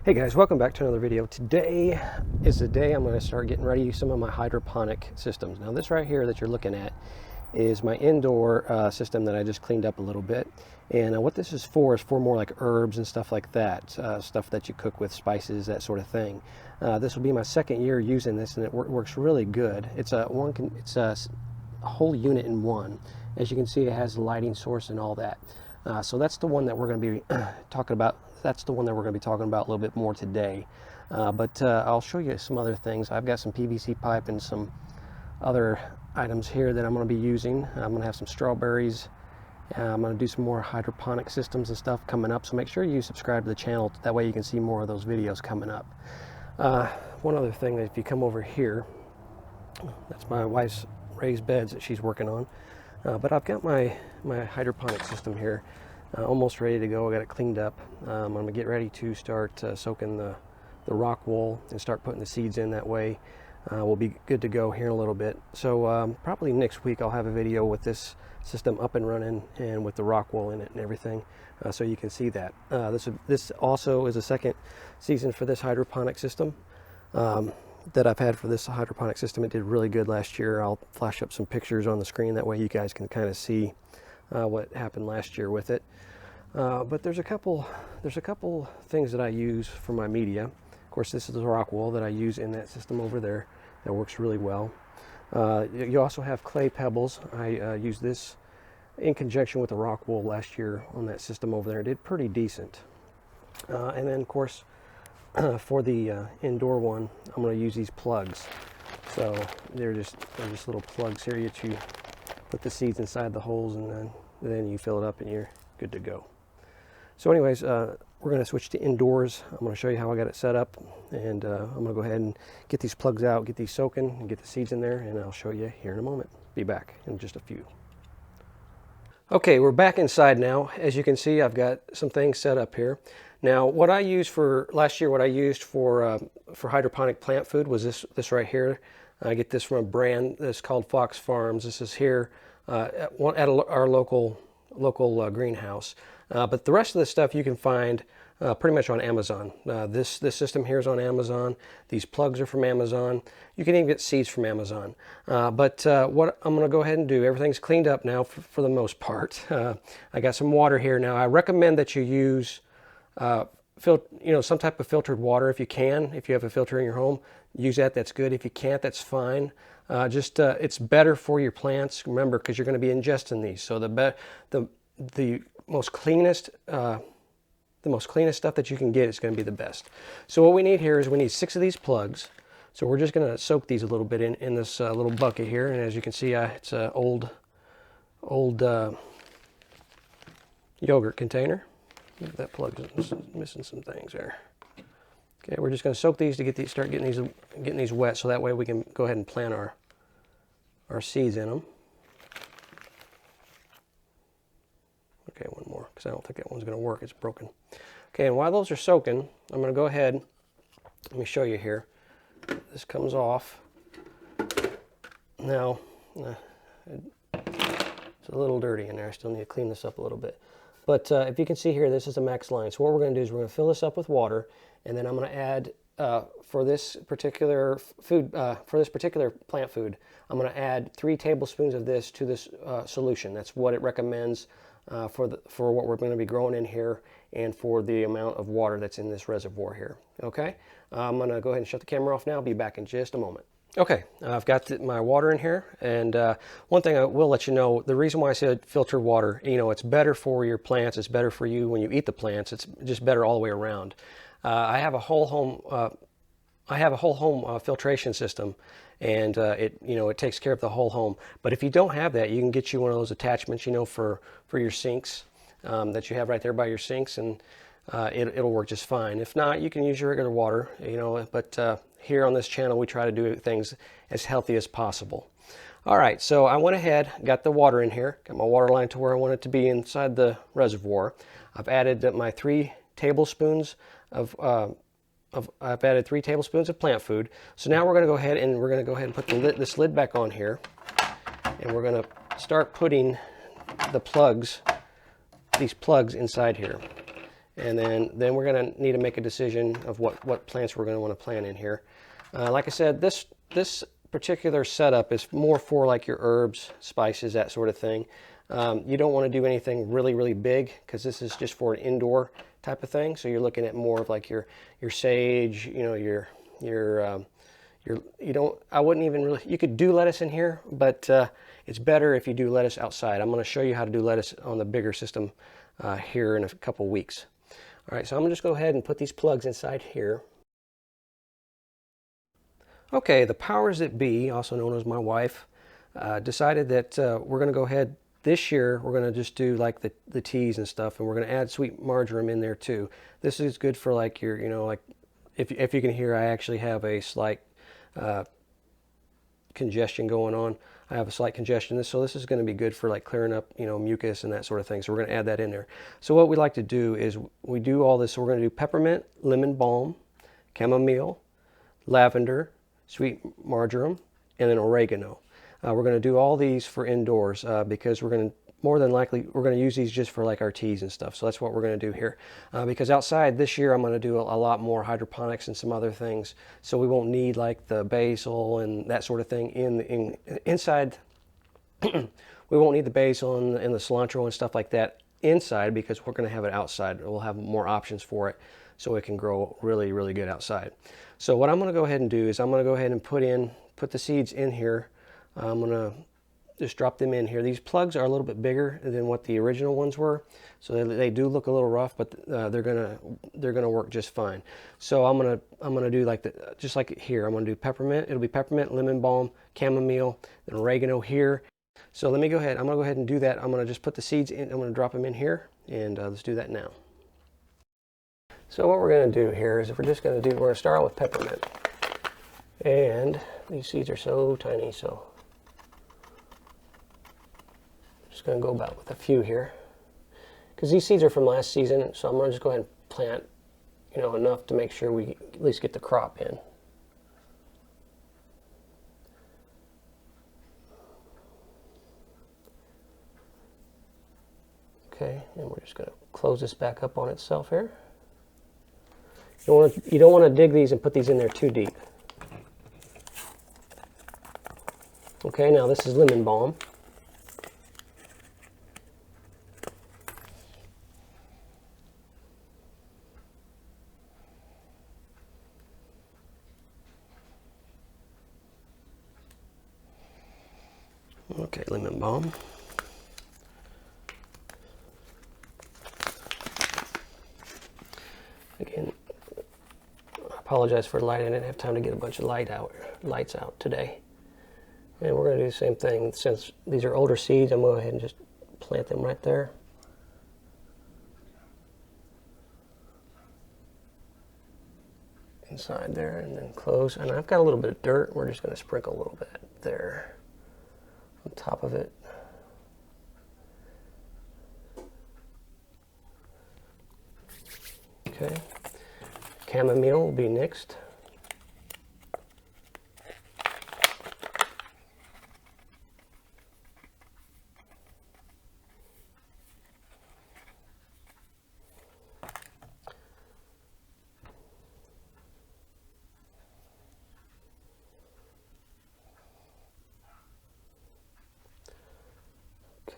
Hey guys, welcome back to another video. Today is the day I'm going to start getting ready some of my hydroponic systems. Now this right here that you're looking at is my indoor system that I just cleaned up a little bit. And what this is for more like herbs and stuff like that, stuff that you cook with, spices, that sort of thing. This will be my second year using this, and it works really good. It's a whole unit in one. As you can see, it has a lighting source and all that. So that's the one that we're going to be talking about. That's the one that we're going to be talking about a little bit more today. But I'll show you some other things. I've got some PVC pipe and some other items here that I'm going to be using. I'm going to have some strawberries. I'm going to do some more hydroponic systems and stuff coming up. So make sure you subscribe to the channel. That way you can see more of those videos coming up. One other thing, that if you come over here, that's my wife's raised beds that she's working on. But I've got my hydroponic system here. Almost ready to go. I got it cleaned up. I'm going to get ready to start soaking the rock wool and start putting the seeds in. That way we'll be good to go here in a little bit. So probably next week I'll have a video with this system up and running and with the rock wool in it and everything, so you can see that. This also is a second season for this hydroponic system that I've had for this hydroponic system. It did really good last year. I'll flash up some pictures on the screen. That way you guys can kind of see what happened last year with it. But there's a couple things that I use for my media. Of course, this is the rock wool that I use in that system over there. That works really well. You also have clay pebbles. I used this in conjunction with the rock wool last year on that system over there. It did pretty decent. And then, of course, for the indoor one, I'm going to use these plugs. So they're just little plugs here that you put the seeds inside the holes, and then you fill it up and you're good to go. So anyways, we're going to switch to indoors. I'm going to show you how I got it set up, and I'm going to go ahead and get these plugs out, get these soaking, and get the seeds in there, and I'll show you here in a moment. Be back in just a few. Okay, we're back inside now. As you can see, I've got some things set up here. Now, what I used for last year, what I used for hydroponic plant food was this right here. I get this from a brand that's called Fox Farms. This is here at our local greenhouse. But the rest of the stuff you can find pretty much on Amazon. This system here is on Amazon. These plugs are from Amazon. You can even get seeds from Amazon. But what I'm going to go ahead and do, everything's cleaned up now for the most part. I got some water here now. I recommend that you use some type of filtered water if you can. If you have a filter in your home, use that. That's good. If you can't, that's fine. It's better for your plants. Remember, because you're going to be ingesting these. So the most cleanest stuff that you can get is going to be the best. So what we need here is we need 6 of these plugs. So we're just going to soak these a little bit in this little bucket here. And as you can see, it's an old yogurt container. That plug is missing some things there. Okay, we're just going to soak these to start getting these wet, so that way we can go ahead and plant our seeds in them. Okay, one more, because I don't think that one's going to work. It's broken. Okay, and while those are soaking, I'm going to go ahead. Let me show you here. This comes off. Now, it's a little dirty in there. I still need to clean this up a little bit. But if you can see here, this is a max line. So what we're going to do is we're going to fill this up with water, and then I'm going to add, for this particular plant food, I'm going to add 3 tablespoons of this to this solution. That's what it recommends for what we're going to be growing in here, and for the amount of water that's in this reservoir here. Okay, I'm going to go ahead and shut the camera off now. I'll be back in just a moment. Okay, I've got my water in here, and one thing I will let you know, the reason why I said filtered water, it's better for your plants, it's better for you when you eat the plants, it's just better all the way around. I have a whole home filtration system, and it takes care of the whole home. But if you don't have that, you can get you one of those attachments, for your sinks that you have right there by your sinks, and it'll work just fine. If not, you can use your regular water, but here on this channel we try to do things as healthy as possible. All right, so I went ahead, got the water in here, got my water line to where I want it to be inside the reservoir. I've added my 3 tablespoons of plant food. So now we're going to go ahead and put this lid back on here, and we're going to start putting these plugs inside here. And then we're going to need to make a decision of what plants we're going to want to plant in here. Like I said, this particular setup is more for like your herbs, spices, that sort of thing. You don't want to do anything really big, because this is just for an indoor type of thing. So you're looking at more of like your sage, you know, you don't, I wouldn't even really, you could do lettuce in here, but it's better if you do lettuce outside. I'm going to show you how to do lettuce on the bigger system here in a couple weeks. All right, so I'm going to just go ahead and put these plugs inside here. Okay, the powers that be, also known as my wife, decided that we're going to go ahead this year. We're going to just do like the teas and stuff, and we're going to add sweet marjoram in there too. This is good for like your, you know, like if you can hear, I actually have a slight congestion going on. I have a slight congestion, so this is going to be good for like clearing up, you know, mucus and that sort of thing. So we're going to add that in there. So what we like to do is we do all this. So we're going to do peppermint, lemon balm, chamomile, lavender, sweet marjoram, and then oregano. We're going to do all these for indoors because we're going to, more than likely, we're going to use these just for like our teas and stuff. So that's what we're going to do here. Because outside this year, I'm going to do a lot more hydroponics and some other things. So we won't need like the basil and that sort of thing inside. We won't need the basil and the cilantro and stuff like that inside, because we're going to have it outside. We'll have more options for it, so it can grow really good outside. So what I'm going to go ahead and do is I'm going to go ahead and put the seeds in here. I'm going to just drop them in here. These plugs are a little bit bigger than what the original ones were, so they do look a little rough, but they're gonna work just fine. So I'm gonna do like just like here. I'm gonna do peppermint. It'll be peppermint, lemon balm, chamomile, then oregano here. So let me go ahead. I'm gonna go ahead and do that. I'm gonna just put the seeds in. I'm gonna drop them in here, and let's do that now. So what we're gonna do here is we're gonna start out with peppermint, and these seeds are so tiny, so just going to go about with a few here, because these seeds are from last season. So I'm going to just go ahead and plant, you know, enough to make sure we at least get the crop in. Okay, and we're just going to close this back up on itself here. You don't want to dig these and put these in there too deep. Okay, now this is lemon balm. Okay, lemon balm. Again, I apologize for the light. I didn't have time to get a bunch of lights out today. And we're going to do the same thing. Since these are older seeds, I'm going to go ahead and just plant them right there. Inside there, and then close. And I've got a little bit of dirt. We're just going to sprinkle a little bit there on top of it. Okay. Chamomile will be next.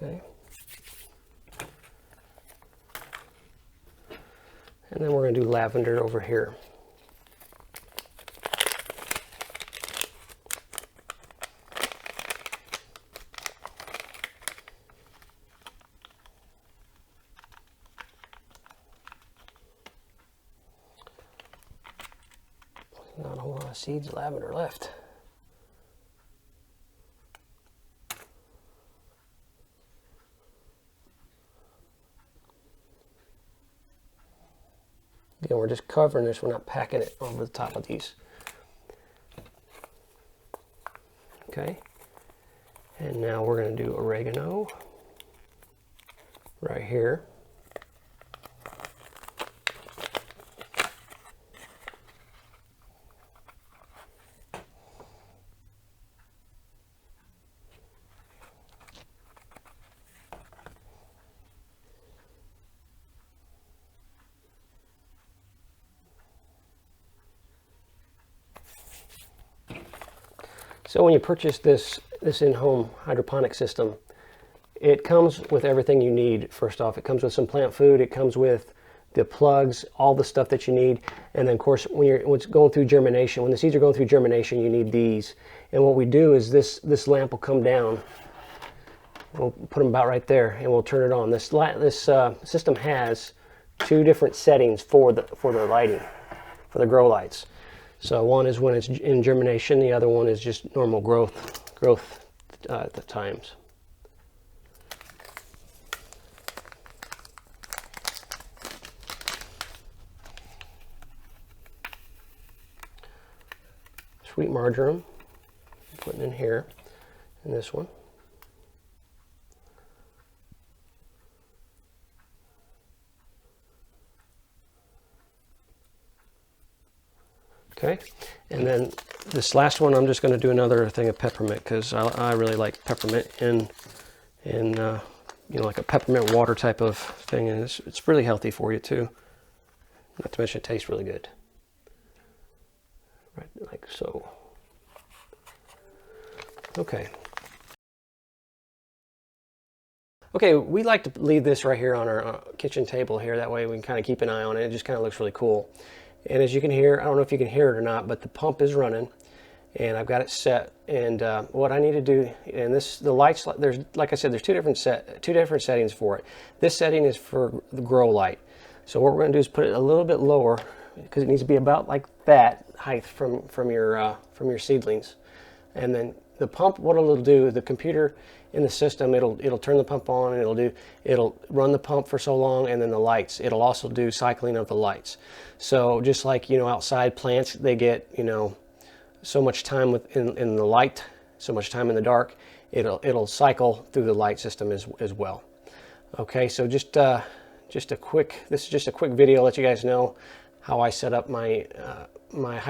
Okay. And then we're going to do lavender over here. Not a whole lot of seeds of lavender left. Again, we're just covering this. We're not packing it over the top of these. Okay. And now we're going to do oregano right here. So when you purchase this in-home hydroponic system, it comes with everything you need. First off, it comes with some plant food, it comes with the plugs, all the stuff that you need. And then of course, when it's going through germination, when the seeds are going through germination, you need these. And what we do is this lamp will come down. We'll put them about right there and we'll turn it on. This system has 2 different settings for the lighting, for the grow lights. So one is when it's in germination, the other one is just normal growth at the times. Sweet marjoram, putting in here, and this one. Okay, and then this last one, I'm just going to do another thing of peppermint because I really like peppermint in you know, like a peppermint water type of thing, and it's really healthy for you too. Not to mention it tastes really good. Right, like so. Okay. Okay, we like to leave this right here on our kitchen table here. That way we can kind of keep an eye on it. It just kind of looks really cool. And as you can hear, I don't know if you can hear it or not, but the pump is running and I've got it set. And what I need to do, and the lights, there's, like I said, there's two different settings for it. This setting is for the grow light. So what we're going to do is put it a little bit lower because it needs to be about like that height from your seedlings. And then the pump, what it'll do, the computer in the system, it'll turn the pump on and it'll run the pump for so long, and then the lights, it'll also do cycling of the lights. So just like, you know, outside plants, they get, you know, so much time in the light, so much time in the dark, it'll cycle through the light system as well. Okay, so just a quick, this is just a quick video to let you guys know how I set up my my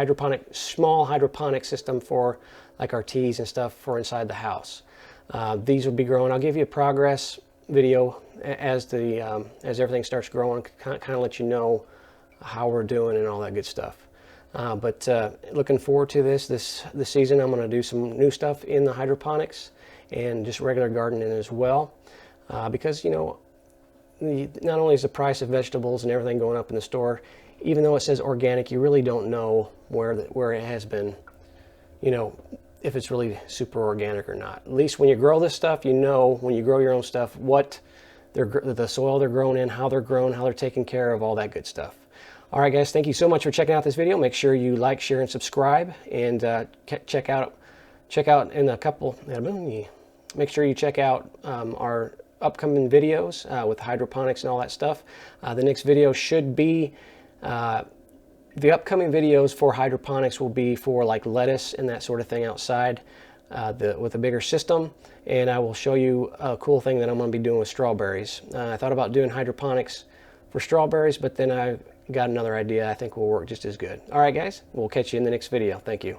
small hydroponic system for like our teas and stuff for inside the house. These will be growing. I'll give you a progress video as everything starts growing, kind of let you know how we're doing and all that good stuff. But looking forward to this season. I'm going to do some new stuff in the hydroponics and just regular gardening as well, because, you know, not only is the price of vegetables and everything going up in the store, even though it says organic, you really don't know where it has been, you know, if it's really super organic or not. At least when you grow this stuff, you know, when you grow your own stuff, what the soil they're grown in, how they're grown, how they're taken care of, all that good stuff. All right, guys, thank you so much for checking out this video. Make sure you like, share, and subscribe, and check out in a couple. Make sure you check out our upcoming videos with hydroponics and all that stuff. The next video should be. The upcoming videos for hydroponics will be for like lettuce and that sort of thing outside with a bigger system, and I will show you a cool thing that I'm going to be doing with strawberries. I thought about doing hydroponics for strawberries, but then I got another idea I think will work just as good. All right, guys, we'll catch you in the next video. Thank you.